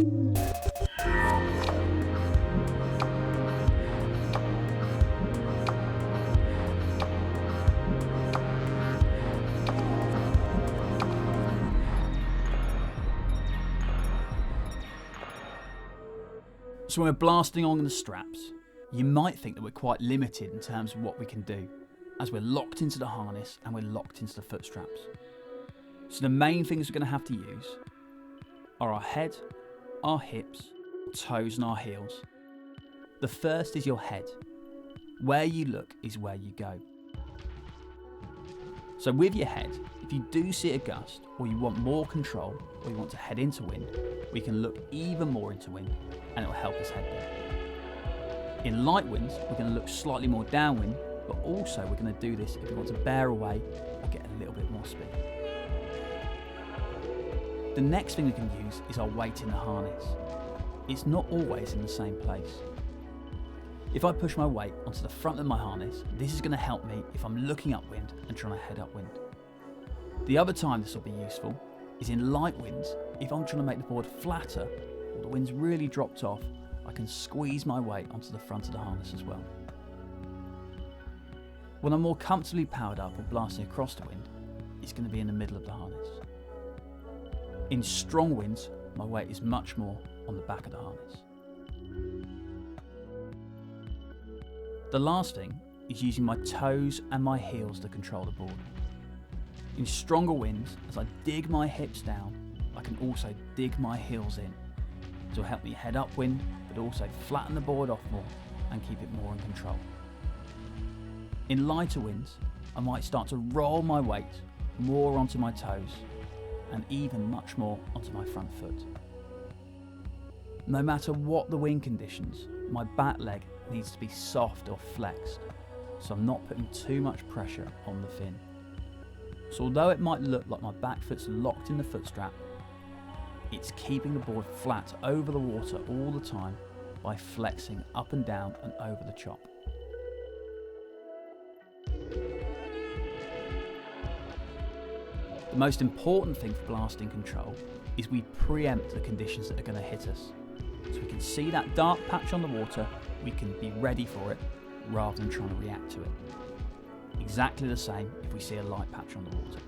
So when we're blasting on the straps, you might think that we're quite limited in terms of what we can do, as we're locked into the harness and we're locked into the foot straps. So the main things we're going to have to use are our head, our hips, toes and our heels. The first is your head. Where you look is where you go. So with your head, if you do see a gust, or you want more control, or you want to head into wind, we can look even more into wind and it will help us head there. In light winds, we're going to look slightly more downwind, but also we're going to do this if we want to bear away or get a little bit more speed. The next thing we can use is our weight in the harness. It's not always in the same place. If I push my weight onto the front of my harness, this is going to help me if I'm looking upwind and trying to head upwind. The other time this will be useful is in light winds. If I'm trying to make the board flatter or the wind's really dropped off, I can squeeze my weight onto the front of the harness as well. When I'm more comfortably powered up or blasting across the wind, it's going to be in the middle of the harness. In strong winds, my weight is much more on the back of the harness. The last thing is using my toes and my heels to control the board. In stronger winds, as I dig my hips down, I can also dig my heels in. This will help me head upwind, but also flatten the board off more and keep it more in control. In lighter winds, I might start to roll my weight more onto my toes and even much more onto my front foot. No matter what the wind conditions, my back leg needs to be soft or flexed, so I'm not putting too much pressure on the fin. So although it might look like my back foot's locked in the foot strap, it's keeping the board flat over the water all the time by flexing up and down and over the chop. The most important thing for blasting control is we preempt the conditions that are going to hit us. So we can see that dark patch on the water, we can be ready for it rather than trying to react to it. Exactly the same if we see a light patch on the water.